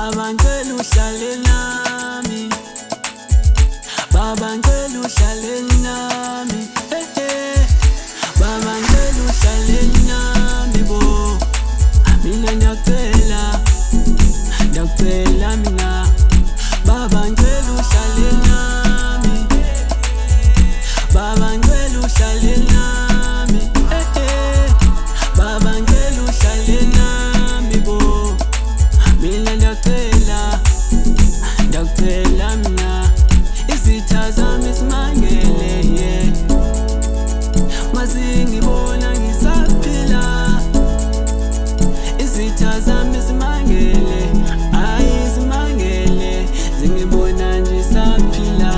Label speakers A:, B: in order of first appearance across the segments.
A: Baba ngicela uhlale nami, Baba ngicela uhlale nami, Baba ngicela uhlale nami bo. Mina ngiyacela, ngiyacela mina, Baba ngicela uhlale nami, Baba ngicela uhlale nami, Baba ngicela uhlale nami bo. Mina ngiyacela, ngiyacela mina, izitha zami zimangele, yeah. Mazingibona ngisaphila, izitha zami zimangele, ayi zimangele, zingibona nje saphila,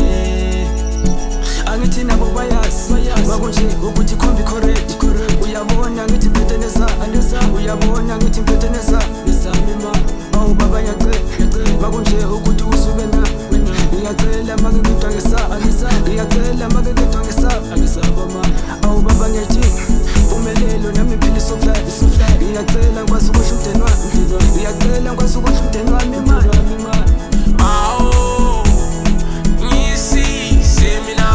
A: yeah.
B: Angithi nabo bayazi bakunje ukuthi khombi correct. Uyabona ngithi mphethe nesa, uyabona ngithi mphethe nesa. Awu baba ngiyacela bakunje ukuthi usuke na. Ngiyacela make ngidwa ngesaba, ngiyacela make ngidwa ngesaba ma. Awu baba ngiyathi umelelo nami iphiliso of life. Ngiyacela ngikwazi ukusho umndeni wami, ngiyacela ngikwazi ukusho umndeni wami man.
C: Awu ngisize mina,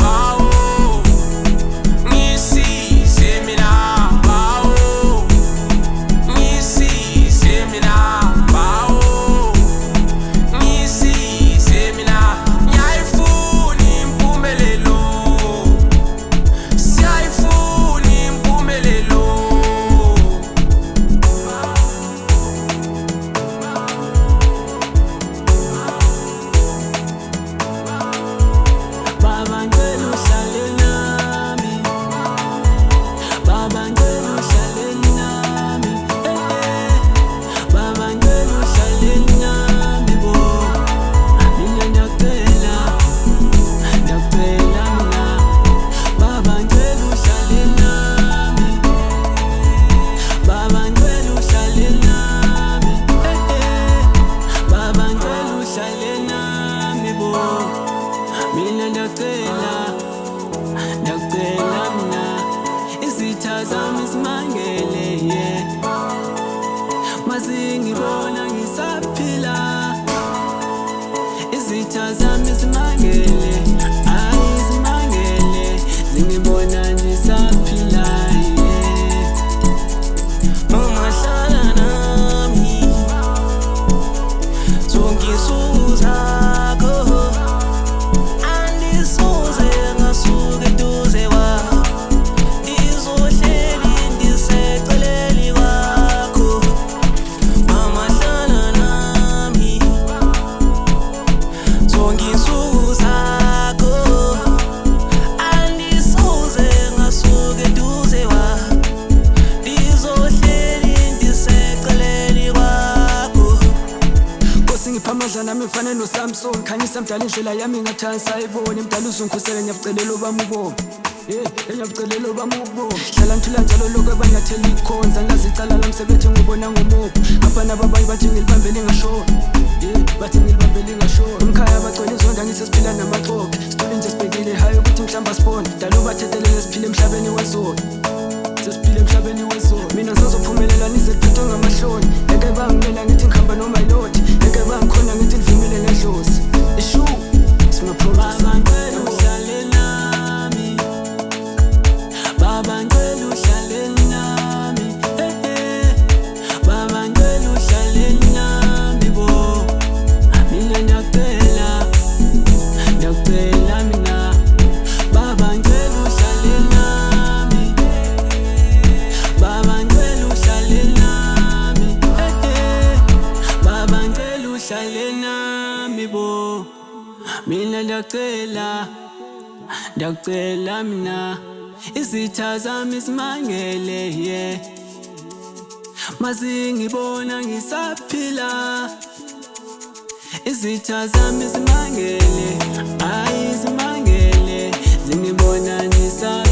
C: awu ngisize mina, awu ngisize mina, awu ngisize mina. Ngiyayifuna impumelelo, siyayifuna impumelelo.
A: Baba ngicela uhlale nami, Baba ngicela uhlale nami, Baba ngicela uhlale nami bo. Mina ngiyacela, ngiyacela mina, Baba ngicela uhlale nami, Baba ngicela uhlale nami, Baba ngicela uhlale nami bo. Mina ngiyacela, ngiyacela mina, izitha zami zimangele, yeah. Mazingibona ngisaphila, izitha zami zimangele, ayi zimangele, zingibona nje saphila, yeah.
C: Ungahlala nami zonke insuku zakho, andisoze ngasuka eduze kwakho, izohleli ndiseceleni kwakho. Mama hlala nami zonke insuku zakho, andisoze ngasuka eduze kwakho, izohleli ndiseceleni kwakho.
B: Nkosi ngipha amandla nami ngifane noSamson, khanyisa mdala indlela yami ngathanda sayibona. Mdala uzungikhusela ngiyakucelela ubami ubone, ngiyakucelela ubami ubone. Hlala ngithula njalo lokho abanyathela ikhonza, ngazicala lami sebethi ngibona ngomuphi. Abana babanye bathi ngilibambe lingashoni, bathi ngilibambe lingashoni. Umkhaya bagcwele izonda ngithi siphila namaxoki, sithole nje sibhekile hayi ukuthi mhlamba sibone. Dala ubathethelele siphile emhlabeni wezona, sesiphile emhlabeni wezona. Mina ngizophumelela nize kuphethwe ngamahloni, eke bangimela ngithi ngihamba noma yilodi, eke bangikhona ngithi ngivimile ngedlozi. Ishu
A: Baba ngicela uhlale nami, Baba ngicela uhlale nami, Baba ngicela uhlale nami bo. Mina ngiyacela, ngiyacela mina, Baba ngicela uhlale nami, Baba ngicela uhlale nami, Baba ngicela uhlale nami bo. Mina ngiyacela, ngiyacela mina, izitha zami zimangele, yeah. Mazingibona ngisaphila, izitha zami zimangele, ayi zimangele, zingibona ngisaphila.